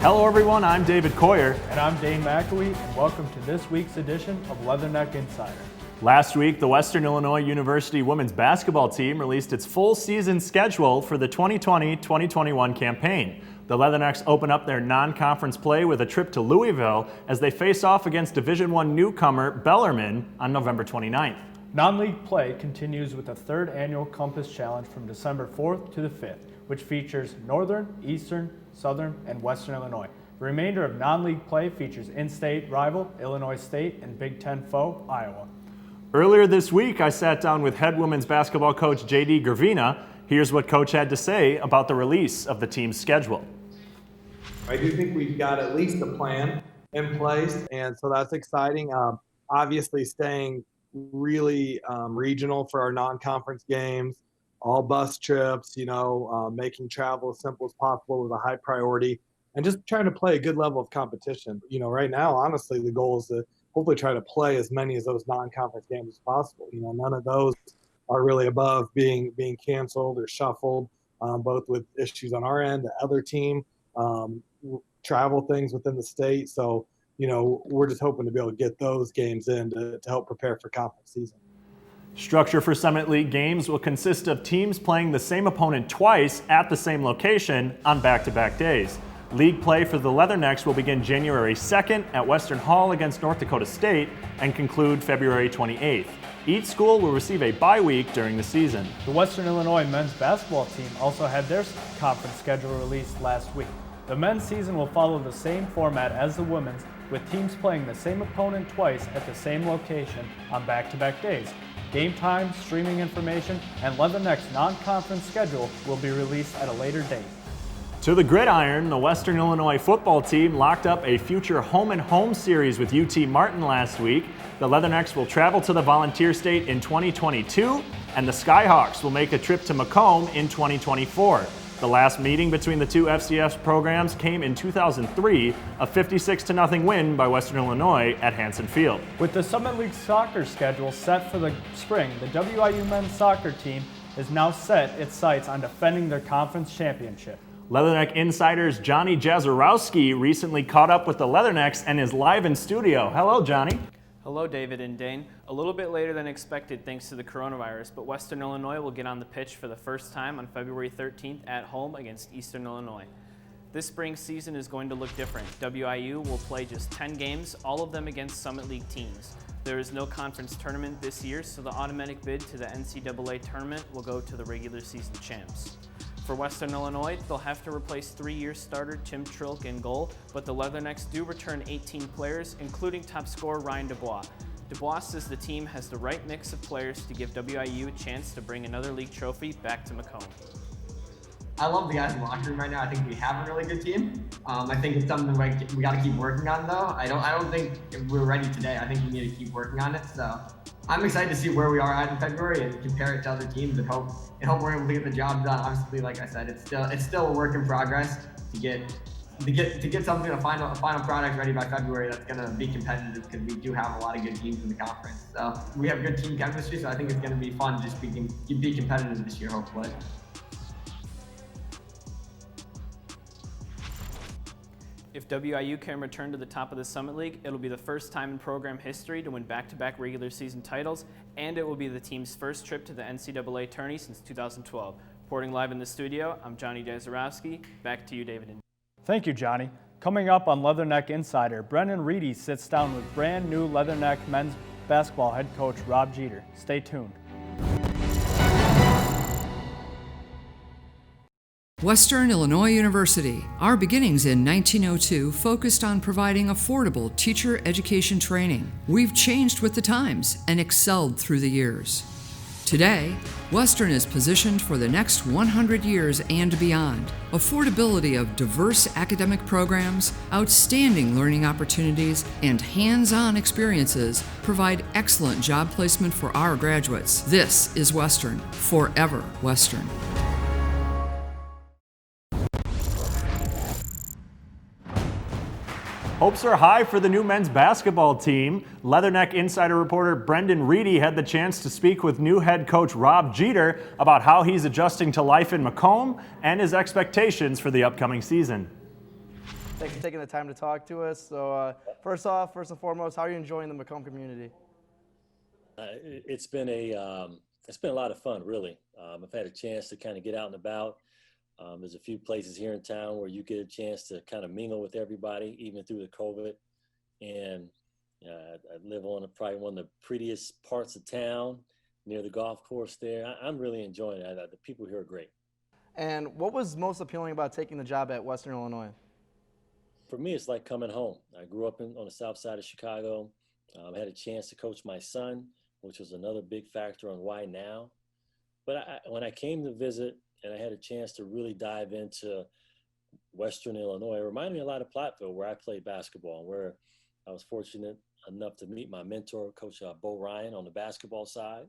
Hello everyone, I'm David Coyer. And I'm Dane McAwee, and welcome to this week's edition of Leatherneck Insider. Last week, the Western Illinois University women's basketball team released its full season schedule for the 2020-2021 campaign. The Leathernecks open up their non-conference play with a trip to Louisville as they face off against Division I newcomer Bellarmine on November 29th. Non-league play continues with the third annual Compass Challenge from December 4th to the 5th, which features Northern, Eastern, Southern, and Western Illinois. The remainder of non-league play features in-state rival Illinois State and Big Ten foe Iowa. Earlier this week, I sat down with head women's basketball coach J.D. Gravina. Here's what Coach had to say about the release of the team's schedule. I do think we've got at least a plan in place, and so that's exciting. Obviously, staying really regional for our non-conference games, all bus trips, making travel as simple as possible with a high priority, and just trying to play a good level of competition. Right now, honestly, the goal is to hopefully try to play as many of those non-conference games as possible. None of those are really above being canceled or shuffled, both with issues on our end, the other team, travel things within the state. So, we're just hoping to be able to get those games in to help prepare for conference season. Structure for Summit League games will consist of teams playing the same opponent twice at the same location on back-to-back days. League play for the Leathernecks will begin January 2nd at Western Hall against North Dakota State and conclude February 28th. Each school will receive a bye week during the season. The Western Illinois men's basketball team also had their conference schedule released last week. The men's season will follow the same format as the women's, with teams playing the same opponent twice at the same location on back-to-back days. Game time, streaming information, and Leatherneck's non-conference schedule will be released at a later date. To the gridiron, the Western Illinois football team locked up a future home-and-home series with UT Martin last week. The Leathernecks will travel to the Volunteer State in 2022, and the Skyhawks will make a trip to Macomb in 2024. The last meeting between the two FCS programs came in 2003, a 56-0 win by Western Illinois at Hanson Field. With the Summit League soccer schedule set for the spring, the WIU men's soccer team is now set its sights on defending their conference championship. Leatherneck insiders Johnny Jazarowski recently caught up with the Leathernecks and is live in studio. Hello, Johnny. Hello, David and Dane. A little bit later than expected thanks to the coronavirus, but Western Illinois will get on the pitch for the first time on February 13th at home against Eastern Illinois. This spring season is going to look different. WIU will play just 10 games, all of them against Summit League teams. There is no conference tournament this year, so the automatic bid to the NCAA tournament will go to the regular season champs. For Western Illinois, they'll have to replace 3-year starter Tim Trilk in goal, but the Leathernecks do return 18 players, including top scorer Ryan Dubois. Dubois says the team has the right mix of players to give WIU a chance to bring another league trophy back to Macomb. I love the guys in the locker room right now. I think we have a really good team. I think it's something we got to keep working on, though. I don't think we're ready today. I think we need to keep working on it. So I'm excited to see where we are at in February and compare it to other teams and hope we're able to get the job done. Obviously, like I said, it's still a work in progress to get something, a final product ready by February that's going to be competitive, because we do have a lot of good teams in the conference. So we have good team chemistry, so I think it's going to be fun to just be competitive this year, hopefully. If WIU can return to the top of the Summit League, it'll be the first time in program history to win back-to-back regular season titles, and it will be the team's first trip to the NCAA tourney since 2012. Reporting live in the studio, I'm Johnny Jazarowski. Back to you, David. Thank you, Johnny. Coming up on Leatherneck Insider, Brendan Reedy sits down with brand new Leatherneck men's basketball head coach Rob Jeter. Stay tuned. Western Illinois University. Our beginnings in 1902 focused on providing affordable teacher education training. We've changed with the times and excelled through the years. Today, Western is positioned for the next 100 years and beyond. Affordability of diverse academic programs, outstanding learning opportunities, and hands-on experiences provide excellent job placement for our graduates. This is Western, forever Western. Hopes are high for the new men's basketball team. Leatherneck insider reporter Brendan Reedy had the chance to speak with new head coach Rob Jeter about how he's adjusting to life in Macomb and his expectations for the upcoming season. Thanks for taking the time to talk to us. So first and foremost, how are you enjoying the Macomb community? It's been a lot of fun, really. I've had a chance to kind of get out and about. There's a few places here in town where you get a chance to kind of mingle with everybody, even through the COVID. And I live on probably one of the prettiest parts of town, near the golf course there. I'm really enjoying it. The people here are great. And what was most appealing about taking the job at Western Illinois? For me, it's like coming home. I grew up on the south side of Chicago. I had a chance to coach my son, which was another big factor on why now. But when I came to visit and I had a chance to really dive into Western Illinois, it reminded me a lot of Platteville, where I played basketball and where I was fortunate enough to meet my mentor, Coach Bo Ryan, on the basketball side,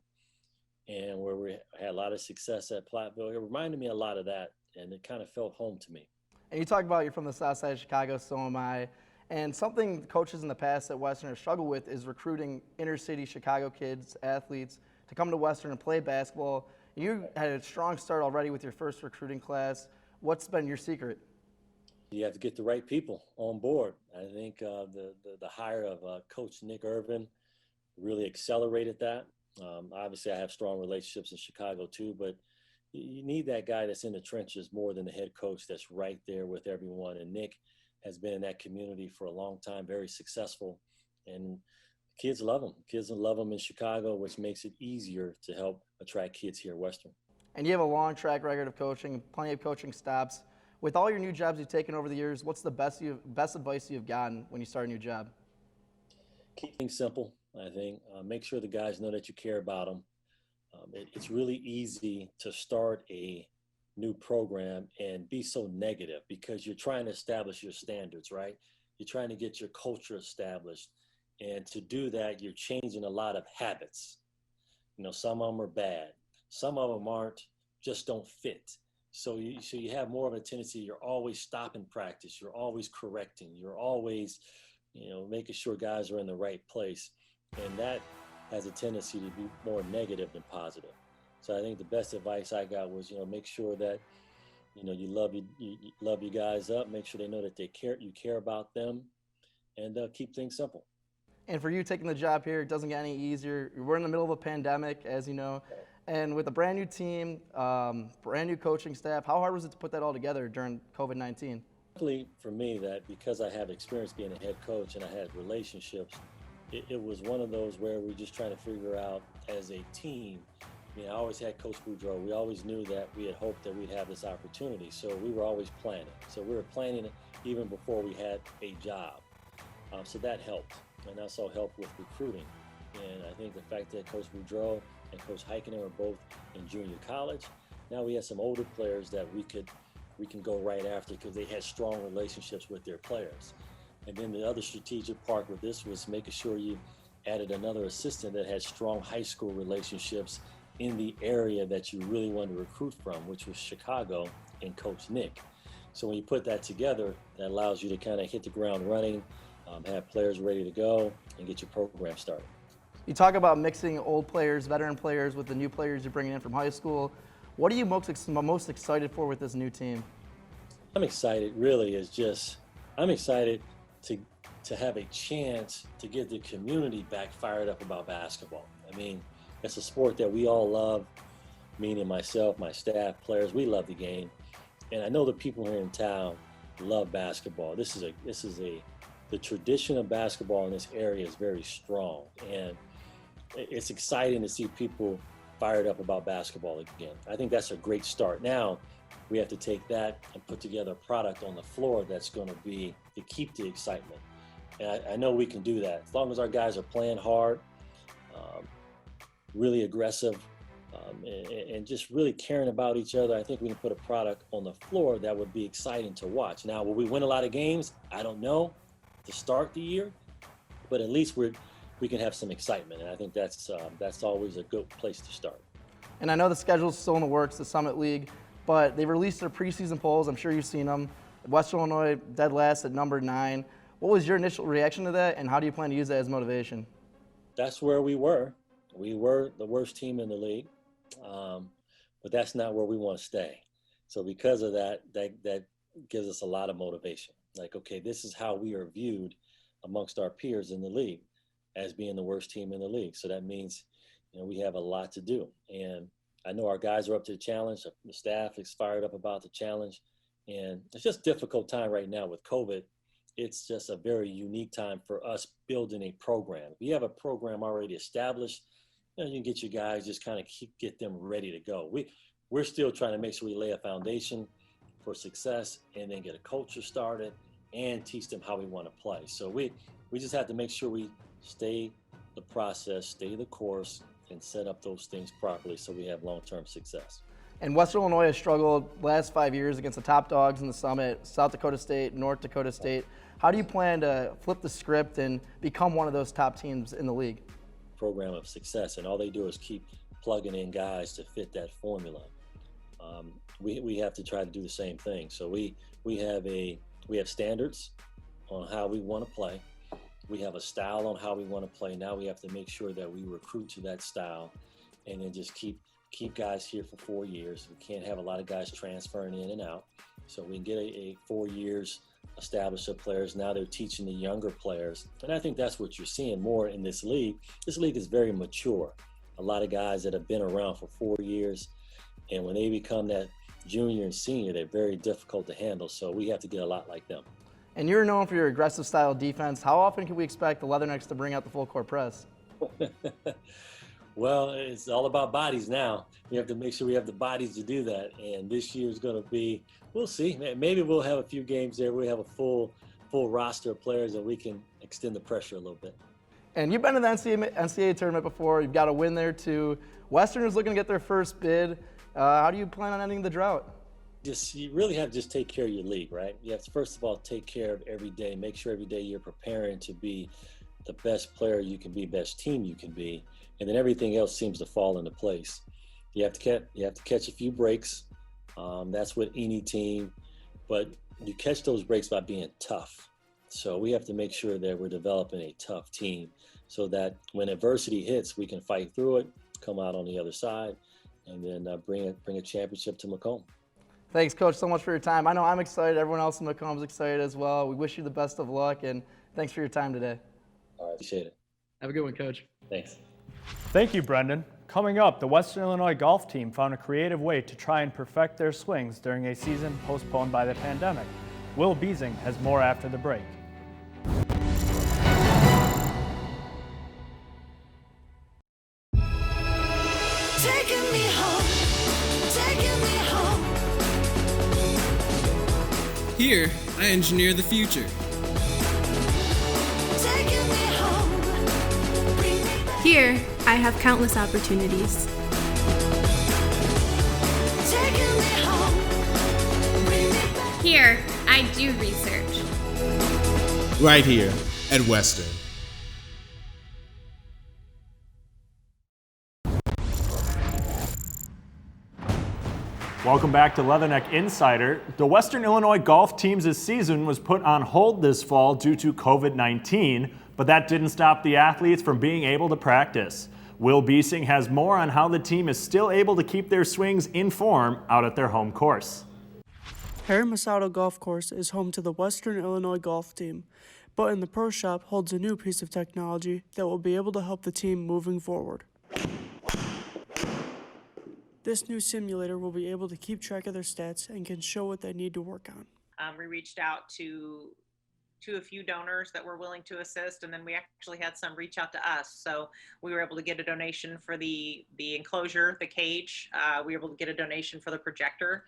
and where we had a lot of success at Platteville. It reminded me a lot of that, and it kind of felt home to me. And you talk about you're from the south side of Chicago, so am I. And something coaches in the past at Western have struggled with is recruiting inner city Chicago kids, athletes, to come to Western and play basketball. You had a strong start already with your first recruiting class. What's been your secret? You have to get the right people on board. I think the hire of Coach Nick Irvin really accelerated that. Obviously, I have strong relationships in Chicago too, but you need that guy that's in the trenches more than the head coach that's right there with everyone. And Nick has been in that community for a long time, very successful, and kids love him. Kids love him in Chicago, which makes it easier to help attract kids here at Western. And you have a long track record of coaching, plenty of coaching stops. With all your new jobs you've taken over the years, what's the best advice you've gotten when you start a new job? Keep things simple, I think. Make sure the guys know that you care about them. It's really easy to start a new program and be so negative because you're trying to establish your standards, right? You're trying to get your culture established. And to do that, you're changing a lot of habits. You know, some of them are bad. Some of them just don't fit. So you have more of a tendency, you're always stopping practice. You're always correcting. You're always, making sure guys are in the right place. And that has a tendency to be more negative than positive. So I think the best advice I got was, make sure that, you love your guys up, make sure they know that you care about them, and keep things simple. And for you taking the job here, it doesn't get any easier. We're in the middle of a pandemic, as you know, and with a brand new team, brand new coaching staff, how hard was it to put that all together during COVID-19? Luckily for me, that because I have experience being a head coach and I had relationships, it was one of those where we're just trying to figure out as a team. I always had Coach Boudreau. We always knew that we had hoped that we'd have this opportunity. So we were always planning. So we were planning even before we had a job. So that helped. And also helped with recruiting. And I think the fact that Coach Boudreau and Coach Heikkinen were both in junior college, now we have some older players that we can go right after because they had strong relationships with their players. And then the other strategic part with this was making sure you added another assistant that had strong high school relationships in the area that you really wanted to recruit from, which was Chicago and Coach Nick. So when you put that together, that allows you to kind of hit the ground running, have players ready to go, and get your program started. You talk about mixing old players, veteran players with the new players you're bringing in from high school. What are you most excited for with this new team? I'm excited, really, I'm excited to have a chance to get the community back fired up about basketball. I mean, it's a sport that we all love, meaning myself, my staff, players, we love the game. And I know the people here in town love basketball. The tradition of basketball in this area is very strong. And it's exciting to see people fired up about basketball again. I think that's a great start. Now, we have to take that and put together a product on the floor that's going to keep the excitement. And I know we can do that. As long as our guys are playing hard, really aggressive, and just really caring about each other, I think we can put a product on the floor that would be exciting to watch. Now, will we win a lot of games? I don't know to start the year, but at least we can have some excitement. And I think that's always a good place to start. And I know the schedule's still in the works, the Summit League, but they released their preseason polls. I'm sure you've seen them. Western Illinois dead last at number 9. What was your initial reaction to that, and how do you plan to use that as motivation? That's where we were. We were the worst team in the league, but that's not where we want to stay. So because of that gives us a lot of motivation. Like, okay, this is how we are viewed amongst our peers in the league as being the worst team in the league. So that means, we have a lot to do. And I know our guys are up to the challenge. The staff is fired up about the challenge. And it's just a difficult time right now with COVID. It's just a very unique time for us building a program. If you have a program already established, you can get your guys, just kind of get them ready to go. We're still trying to make sure we lay a foundation for success and then get a culture started and teach them how we want to play. So we just have to make sure we stay the process, stay the course, and set up those things properly so we have long-term success. And Western Illinois has struggled last 5 years against the top dogs in the Summit, South Dakota State, North Dakota State. How do you plan to flip the script and become one of those top teams in the league? Program of success, and all they do is keep plugging in guys to fit that formula. We have to try to do the same thing. So we have standards on how we want to play. We have a style on how we want to play. Now we have to make sure that we recruit to that style, and then just keep guys here for 4 years. We can't have a lot of guys transferring in and out. So we can get a 4 years established of players. Now they're teaching the younger players. And I think that's what you're seeing more in this league. This league is very mature. A lot of guys that have been around for 4 years, and when they become that junior and senior, they're very difficult to handle. So we have to get a lot like them. And you're known for your aggressive style defense. How often can we expect the Leathernecks to bring out the full court press? Well, it's all about bodies now. We have to make sure we have the bodies to do that. And this year is going to be, we'll see. Maybe we'll have a few games there. We have a full roster of players and we can extend the pressure a little bit. And you've been to the NCAA tournament before. You've got a win there too. Western is looking to get their first bid. How do you plan on ending the drought? You really have to just take care of your league, right? You have to, first of all, take care of every day. Make sure every day you're preparing to be the best player you can be, best team you can be, and then everything else seems to fall into place. You have to catch a few breaks. That's with any team, but you catch those breaks by being tough. So we have to make sure that we're developing a tough team so that when adversity hits, we can fight through it, come out on the other side, and then bring a championship to Macomb. Thanks, Coach, so much for your time. I know I'm excited. Everyone else in Macomb is excited as well. We wish you the best of luck, and thanks for your time today. All right, appreciate it. Have a good one, Coach. Thanks. Thank you, Brendan. Coming up, the Western Illinois golf team found a creative way to try and perfect their swings during a season postponed by the pandemic. Will Beasing has more after the break. Taking me home, taking me home. Here, I engineer the future. Taking me home. Bring me back. Here, I have countless opportunities. Taking me home. Bring me back. Here, I do research. Right here at Western. Welcome back to Leatherneck Insider. The Western Illinois golf team's season was put on hold this fall due to COVID-19, but that didn't stop the athletes from being able to practice. Will Beasing has more on how the team is still able to keep their swings in form out at their home course. Hermosillo Golf Course is home to the Western Illinois golf team, but in the Pro Shop holds a new piece of technology that will be able to help the team moving forward. This new simulator will be able to keep track of their stats and can show what they need to work on. We reached out to a few donors that were willing to assist, and then we actually had some reach out to us. So we were able to get a donation for the enclosure, the cage. We were able to get a donation for the projector,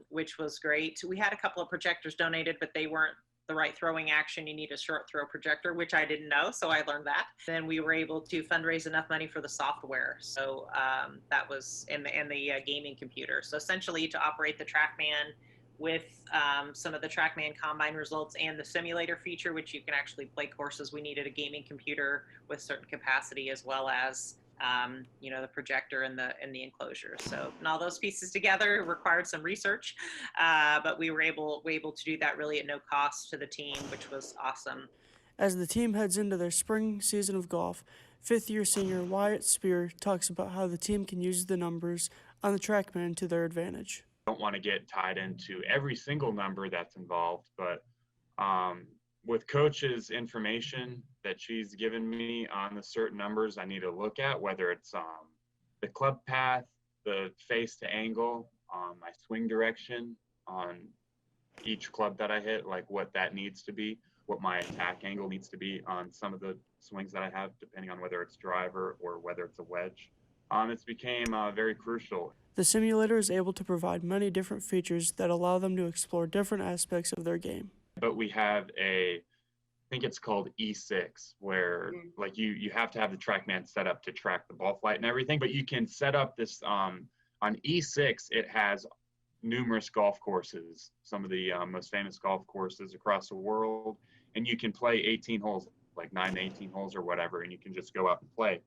which was great. We had a couple of projectors donated, but they weren't the right throwing action. You need a short throw projector, which I didn't know, so I learned that. Then we were able to fundraise enough money for the software. So that was in the gaming computer. So essentially to operate the TrackMan with some of the TrackMan combine results and the simulator feature, which you can actually play courses, we needed a gaming computer with certain capacity as well as the projector and the enclosure. So and all those pieces together required some research, but we were able to do that really at no cost to the team, which was awesome. As the team heads into their spring season of golf, fifth-year senior Wyatt Spear talks about how the team can use the numbers on the TrackMan to their advantage. Don't want to get tied into every single number that's involved, but With coach's information that she's given me on the certain numbers I need to look at, whether it's the club path, the face to angle, my swing direction on each club that I hit, like what that needs to be, what my attack angle needs to be on some of the swings that I have, depending on whether it's driver or whether it's a wedge. It's became very crucial. The simulator is able to provide many different features that allow them to explore different aspects of their game. But we have I think it's called E6, where like you have to have the TrackMan set up to track the ball flight and everything, but you can set up this, on E6, it has numerous golf courses, some of the most famous golf courses across the world, and you can play 18 holes, like 9 to 18 holes or whatever, and you can just go out and play.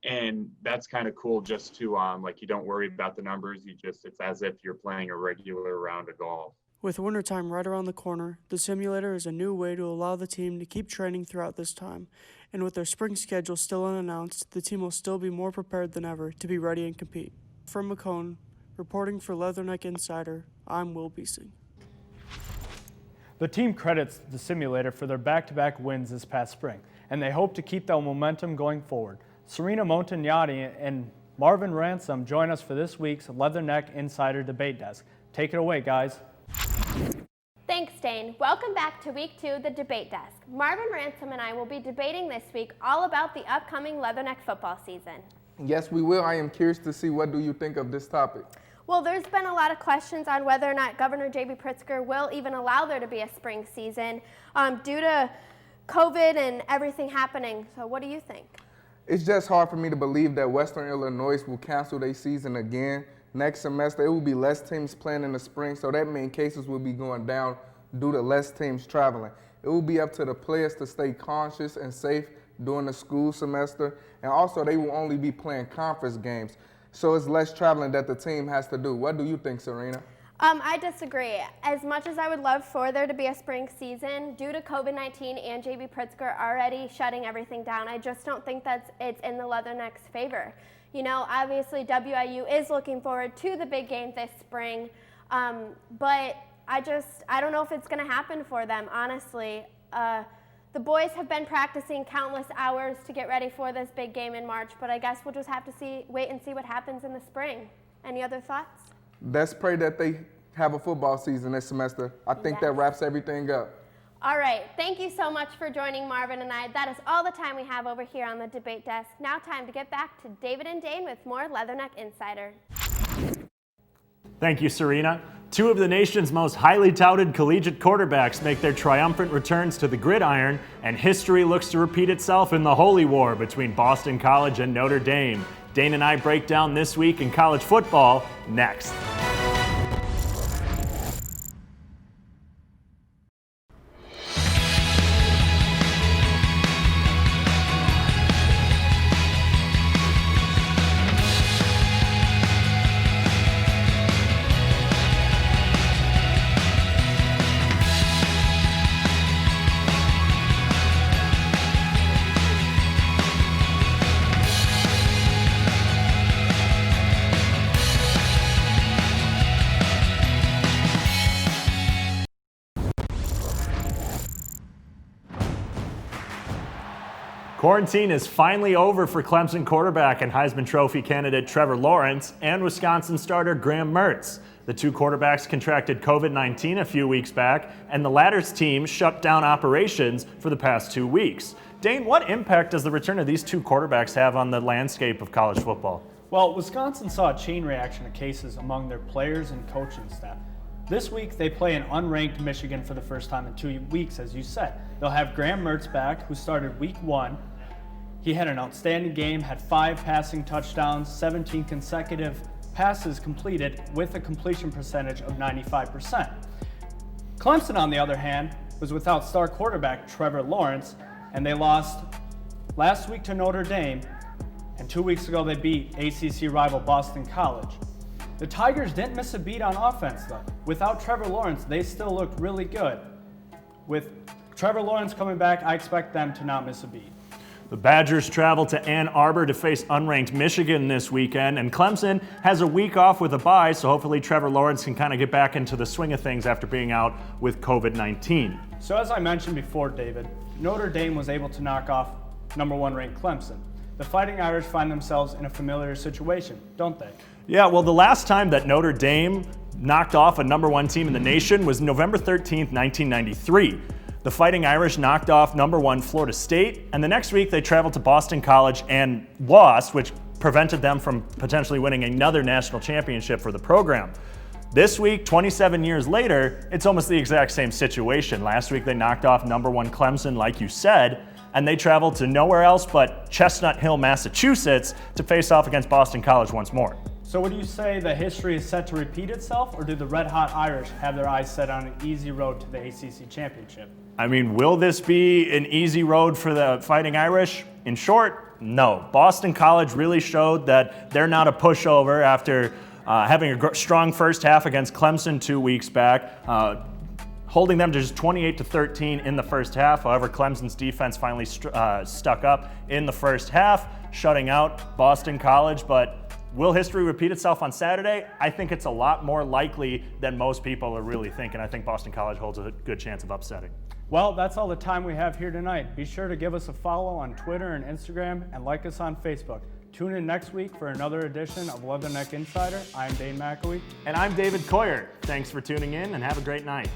And that's kind of cool just to, like, you don't worry about the numbers, it's as if you're playing a regular round of golf. With wintertime right around the corner, the simulator is a new way to allow the team to keep training throughout this time. And with their spring schedule still unannounced, the team will still be more prepared than ever to be ready and compete. From Macomb, reporting for Leatherneck Insider, I'm Will Beesing. The team credits the simulator for their back-to-back wins this past spring, and they hope to keep that momentum going forward. Serena Montagnati and Marvin Ransom join us for this week's Leatherneck Insider Debate Desk. Take it away, guys. Thanks, Dane. Welcome back to week 2 of the Debate Desk. Marvin Ransom and I will be debating this week all about the upcoming Leatherneck football season. Yes, we will. I am curious to see, what do you think of this topic? Well, there's been a lot of questions on whether or not Governor J.B. Pritzker will even allow there to be a spring season due to COVID and everything happening. So what do you think? It's just hard for me to believe that Western Illinois will cancel their season again. Next semester, it will be less teams playing in the spring, so that means cases will be going down due to less teams traveling. It will be up to the players to stay conscious and safe during the school semester, and also they will only be playing conference games, so it's less traveling that the team has to do. What do you think, Serena? I disagree. As much as I would love for there to be a spring season, due to COVID-19 and J.B. Pritzker already shutting everything down, I just don't think it's in the Leatherneck's favor. You know, obviously WIU is looking forward to the big game this spring, but I don't know if it's going to happen for them, honestly. The boys have been practicing countless hours to get ready for this big game in March, but I guess we'll just have to wait and see what happens in the spring. Any other thoughts? Let's pray that they have a football season this semester. I think that wraps everything up. All right. Thank you so much for joining Marvin and I. That is all the time we have over here on the Debate Desk. Now time to get back to David and Dane with more Leatherneck Insider. Thank you, Serena. 2 of the nation's most highly touted collegiate quarterbacks make their triumphant returns to the gridiron, and history looks to repeat itself in the holy war between Boston College and Notre Dame. Dane and I break down this week in college football next. Quarantine is finally over for Clemson quarterback and Heisman Trophy candidate Trevor Lawrence and Wisconsin starter Graham Mertz. The 2 quarterbacks contracted COVID-19 a few weeks back, and the latter's team shut down operations for the past 2 weeks. Dane, what impact does the return of these 2 quarterbacks have on the landscape of college football? Well, Wisconsin saw a chain reaction of cases among their players and coaching staff. This week, they play an unranked Michigan for the first time in 2 weeks, as you said. They'll have Graham Mertz back, who started week 1. He had an outstanding game, had 5 passing touchdowns, 17 consecutive passes completed with a completion percentage of 95%. Clemson, on the other hand, was without star quarterback Trevor Lawrence, and they lost last week to Notre Dame, and 2 weeks ago they beat ACC rival Boston College. The Tigers didn't miss a beat on offense, though. Without Trevor Lawrence, they still looked really good. With Trevor Lawrence coming back, I expect them to not miss a beat. The Badgers travel to Ann Arbor to face unranked Michigan this weekend, and Clemson has a week off with a bye, so hopefully Trevor Lawrence can kind of get back into the swing of things after being out with COVID-19. So as I mentioned before, David, Notre Dame was able to knock off #1 ranked Clemson. The Fighting Irish find themselves in a familiar situation, don't they? Yeah, well, the last time that Notre Dame knocked off a #1 team in the nation was November 13th, 1993. The Fighting Irish knocked off #1 Florida State, and the next week they traveled to Boston College and lost, which prevented them from potentially winning another national championship for the program. This week, 27 years later, it's almost the exact same situation. Last week they knocked off #1 Clemson, like you said, and they traveled to nowhere else but Chestnut Hill, Massachusetts to face off against Boston College once more. So would you say the history is set to repeat itself, or do the Red Hot Irish have their eyes set on an easy road to the ACC championship? I mean, will this be an easy road for the Fighting Irish? In short, no. Boston College really showed that they're not a pushover after having a strong first half against Clemson 2 weeks back, holding them to just 28-13 in the first half. However, Clemson's defense finally stuck up in the first half, shutting out Boston College. But will history repeat itself on Saturday? I think it's a lot more likely than most people are really thinking. I think Boston College holds a good chance of upsetting. Well, that's all the time we have here tonight. Be sure to give us a follow on Twitter and Instagram, and like us on Facebook. Tune in next week for another edition of Leatherneck Insider. I'm Dane McAwee. And I'm David Coyer. Thanks for tuning in, and have a great night.